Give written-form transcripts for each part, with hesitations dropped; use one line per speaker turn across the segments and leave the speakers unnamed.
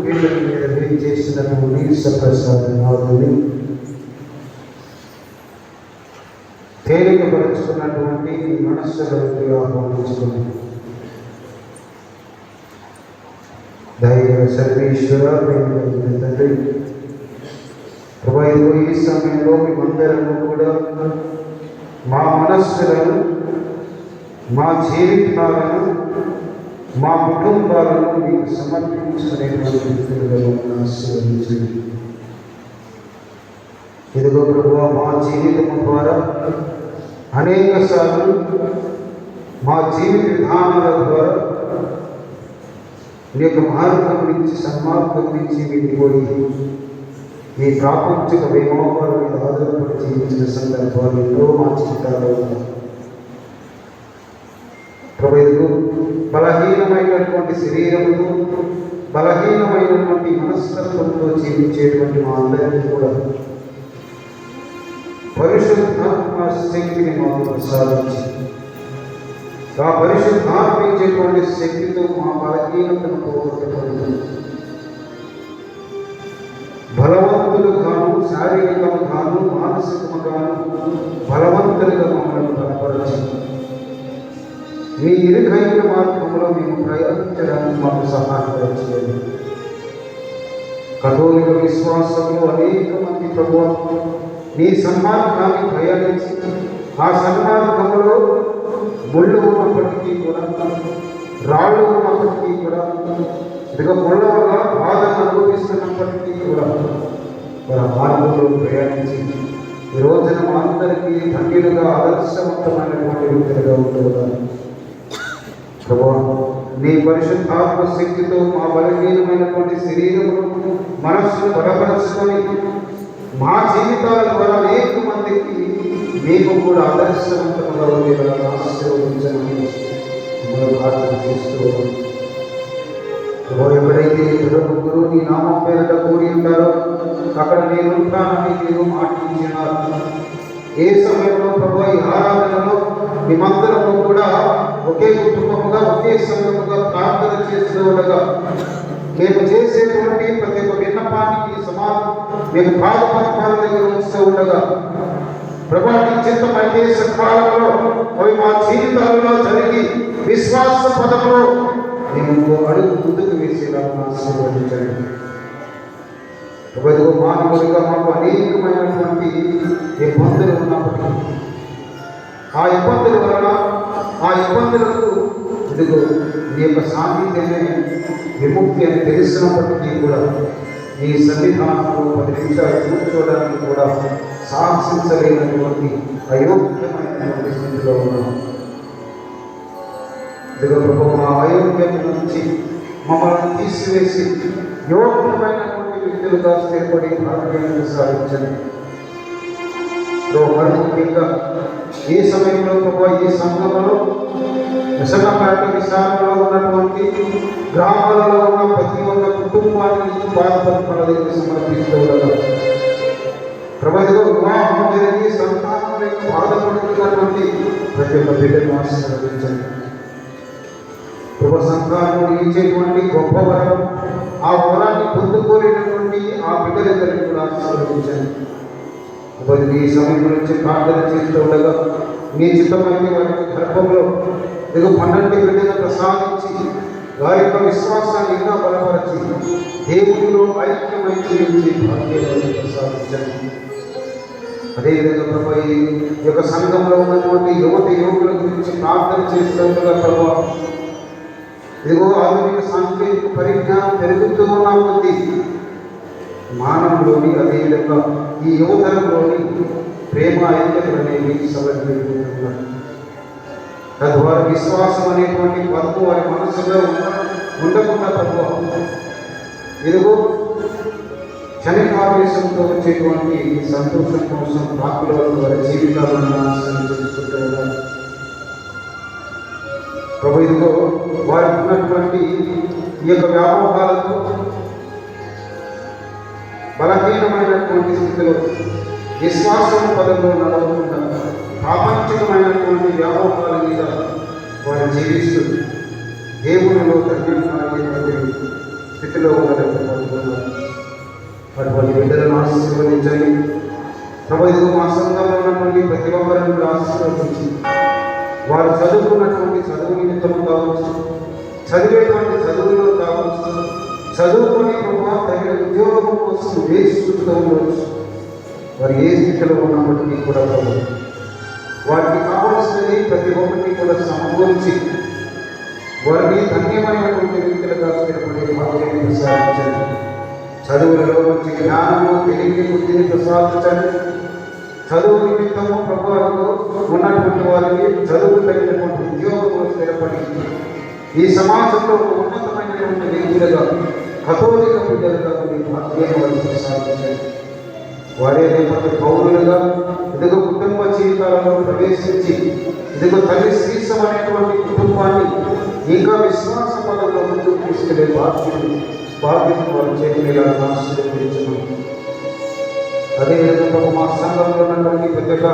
వీళ్ళ మీద మీరు చేసినటువంటి సప్రసాదాన్ని తేలికపరుచుకున్నటువంటి మనస్సులోకి ఆహ్వానించుకుని దైవ సర్వేశ్వర తండ్రి ప్రభు, ఈ సమయంలో మేమందరము కూడా మా మనస్సులను, మా జీవితాలను, మా కుటుంబాలను మీకు సమర్పించుకునేటువంటి ఆశీర్వదించండి. ఇదిగో ప్రభువా, మా జీవితం ద్వారా అనేక సార్లు మా జీవిత విధానాల ద్వారా మీ యొక్క మార్గం నుంచి, సన్మార్గం నుంచి వెళ్ళిపోయి ఈ ప్రాపంచిక వైభవాల మీద ఆధారపడి జీవించిన సందర్భాలు ఎన్నో మా జీవితాల్లో ఉన్నాయి. ప్రభువు, బలహీనమైనటువంటి శరీరముతో, బలహీనమైనటువంటి మనస్తత్వంతో జీవించేటువంటి మా అందరికీ కూడా పరిశుద్ధాత్మ శక్తిని మాకు ప్రసాదించి, ఆ పరిశుద్ధాత్మ ఇచ్చేటువంటి శక్తితో మా బలహీనతను పోగొట్టుకుంటుంది. బలవంతులుగాను, శారీరకముగాను, మానసికముగాను బలవంతులుగా మమ్మల్ని బలపరచండి. మీ ఇరుకైన మార్గంలో మేము ప్రయాణించడానికి మాకు సహాయం చేయండి. కథోలిక విశ్వాసంలో అనేక మంది ప్రభువు నీ సన్మార్గాన్ని ప్రయాణించి, ఆ సన్మార్గంలో ముళ్ళు ఉన్నప్పటికీ కూడా, రాళ్ళు ఉన్నప్పటికీ కూడా, ఇక ముళ్ళ వల్ల బాధను అనుభవిస్తున్నప్పటికీ కూడా వారి మార్గంలో ప్రయాణించి ఈ రోజున మా అందరికీ ధన్యులుగా ఆదర్శవంతమైనటువంటి వ్యక్తులుగా ఉంటున్నారు. ప్రభువా, నీ పరిశుద్ధాత్మ శక్తితో మా బలహీనమైనటువంటి శరీరమును, మనస్సును బలపరచుకొని మా జీవితాల ద్వారా అనేక మందికి మీకు కూడా ఆదర్శవంతంగా ఉండేలా ఆశీర్వదించమని మనం ప్రార్థన చేస్తూ ఎక్కడైతే ఇద్దరు ముగ్గురు నీ నామం పేరిట కూడి ఉంటారో అక్కడ నేను ఉంటానని మీరు మాటించినారు. ఏ సమయంలో ప్రభు ఈ ఆరాధనలో మేమందరము కూడా ఒకే కుటుంబముగా, ఒకే సమయముగా ప్రార్థన చేస్తూ ఉండగా మేము చేసేటువంటి ప్రతి ఒక్క విన్నపానికి సమాధానం మేము పాదపద్మాల దగ్గర ఉంచుతూ ఉండగా ప్రభు నీ చిత్తమైతే సకాలంలో అవి మా జీవితాల్లో జరిగి విశ్వాస పదంలో మేము అడుగు ముందుకు వేసేలా ఆశీర్వదించండి. ప్రభువు, మానవుడిగా మాకు అనేకమైనటువంటి ఇబ్బందులు ఉన్నప్పటికీ ఆ ఇబ్బందుల వలన, ఆ ఇబ్బందులకు ఇదిగో నీ యొక్క సాన్నిధ్యమే విముక్తి అని తెలిసినప్పటికీ కూడా నీ సన్నిధానంలో 10 నిమిషాలు కూర్చోవడానికి కూడా సాహసించలేనటువంటి అయోగ్యమైనటువంటి స్థితిలో ఉన్నాం. ఇదిగో ప్రభు, మా అయోగ్యత నుంచి మమ్మల్ని తీసివేసి యోగ్యమైనటువంటి వ్యక్తులుగా స్థిరపడి భాగ్యాన్ని సాధించండి. ముఖ్యంగా ఈ సమయంలో ప్రభు, ఈ సంఘంలో విశాఖపేట విశాఖలో ఉన్నటువంటి గ్రామాలలో ఉన్న ప్రతి ఒక్క కుటుంబానికి బాధపడుతున్న దగ్గర సమర్పిస్తూ ఉండగా ప్రభుత్వ వివాహం జరిగి సంతానం బాధపడుతున్నటువంటి ప్రతి ఒక్క బిడ్డను ఆశీర్వదించండి. ప్రభు, సంతానం ఇచ్చేటువంటి గొప్ప వరం, ఆ వరాన్ని పొందుకోలేనటువంటి ఆ బిడ్డలందరినీ కూడా ఆశీర్వదించండి. ఈ సమయం నుంచి ప్రార్థన చేస్తూ ఉండగా మీ చిత్తమైతే వారి గర్భంలో ఇదిగో 12 బిడ్డలను ప్రసాదించి వారి యొక్క విశ్వాసాన్ని ఇంకా బలపరిచి దేవుడిలో ఐక్యమై జీవించి భాగ్యాన్ని ప్రసాదించండి. అదేవిధంగా ప్రభు, ఈ యొక్క సంఘంలో ఉన్నటువంటి యువకుల గురించి ప్రార్థన చేస్తూ ఉండగా ప్రభు, ఇదిగో ఆధునిక సాంకేతిక పరిజ్ఞానం పెరుగుతూ ఉన్న కొద్దీ మానవులోని, అదేవిధంగా ఈ యువతరంలోని ప్రేమ ఐక్యతలు అనేవి సవరించుకుంటున్నారు. తద్వారా విశ్వాసం అనేటువంటి పదము వారి మనసులో ఉండకుండా ప్రభు, ఇదిగో క్షణికావేశంతో వచ్చేటువంటి సంతోషం కోసం ప్రాకుల వారి జీవితాలను తెలుసుకుంటూ ఉన్నారు. ప్రభు, ఇదిగో వారికి ఉన్నటువంటి ఈ యొక్క వ్యామోహాలతో బలహీనమైనటువంటి స్థితిలో విశ్వాసం పదంలో నడవకుండా ప్రాపంచికమైనటువంటి వ్యామోహాల మీద వారు జీవిస్తూ దేవునిలో ధన్యమైనటువంటి స్థితిలో ఉండడం కోరుకుంటున్నాను. అటువంటి బిడ్డలను ఆశీర్వదించండి ప్రభు. ఇదిగో మా సంఘంలో ఉన్నటువంటి ప్రతి ఒక్కరిని కూడా ఆశీర్వదించి వారు చదువుకున్నటువంటి చదువు నిమిత్తము కావచ్చు, చదివేటువంటి చదువులో కావచ్చు, చదువుకొని ప్రభు తగిన ఉద్యోగం కోసం వేసుకుంటూ ఉండవచ్చు. వారు ఏ స్థితిలో ఉన్నప్పటికీ కూడా ప్రభు వారికి కావలసినది ప్రతి ఒక్కటి కూడా సమకూర్చి వారిని ధన్యమైనటువంటి వ్యక్తులుగా స్థిరపడే భాగ్యాన్ని ప్రసాదించండి. చదువులలో మంచి జ్ఞానము, తెలివి, బుద్ధిని ప్రసాదించండి. చదువు నిమిత్తము ప్రభువులకు ఉన్నటువంటి వారికి చదువు తగినటువంటి ఉద్యోగంలో స్థిరపడి ఈ సమాజంలో ఉన్నతమైనటువంటి వ్యక్తులుగా, కథోలిక బిడ్డలుగా మీ భాగ్యాన్ని వారికి ప్రసాదించండి. వారే రేపటి పౌరులుగా ఇదిగో కుటుంబ జీవితాలలో ప్రవేశించి ఇదిగో తల్లి శ్రీసం అనేటువంటి కుటుంబాన్ని ఇంకా విశ్వాస పదంలో ముందుకు తీసుకెళ్లే బాధ్యతను వారు చేతులుగా ఆశీర్వదించున్నాం. అదేవిధంగా మా సంఘంలో ఉన్నటువంటి ప్రతి ఒక్క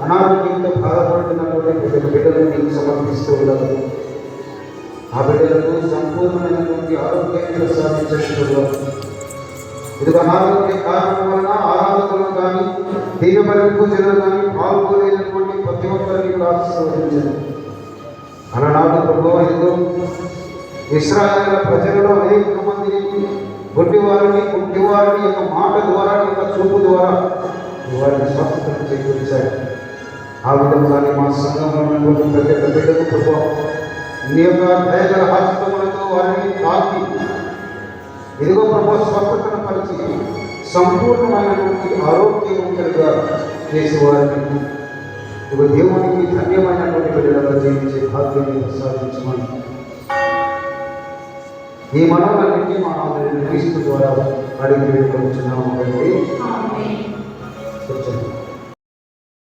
అనారోగ్యంతో బాధపడుతున్నటువంటి ప్రతి ఒక్క బిడ్డలను నీకు సమర్పిస్తూ ఉన్నాను. ఆ బిడ్డలకు సంపూర్ణమైనటువంటి ఆరోగ్యాన్ని ప్రసాదించడంలో ఇదిగో అనారోగ్య కారణం వలన ఆరాధనలు కానీ దీనబలి పూజలు కానీ పాల్గొనేటువంటి ప్రతి ఒక్కరిని కూడా ఆశీర్వదించండి. అలనాడు ప్రభు ఇదిగో ఇశ్రాయేలు ప్రజలలో అనేక మందిని గుడ్డివారిని యొక్క మాట ద్వారా, యొక్క చూపు ద్వారా వారిని స్వస్థతను చేకూర్చారు. ఆ విధంగానే మా సంఘంలో ఉన్నటువంటి ప్రతి ఒక్క బిడ్డకు ప్రభు నీ యొక్క దయగల హస్తములతో వారిని తాకి ఇదిగో ప్రభు స్వస్థతను పరిచి సంపూర్ణమైనటువంటి ఆరోగ్యవంతులుగా చేసేవారిని ఇదిగో దేవునికి ధన్యమైనటువంటి బిడ్డలుగా జీవించే భాగ్యాన్ని ప్రసాదించమని ఈ మనోలన్నింటినీ మా క్రీస్తు ద్వారా అడిగి వేడుకొచ్చున్నాము.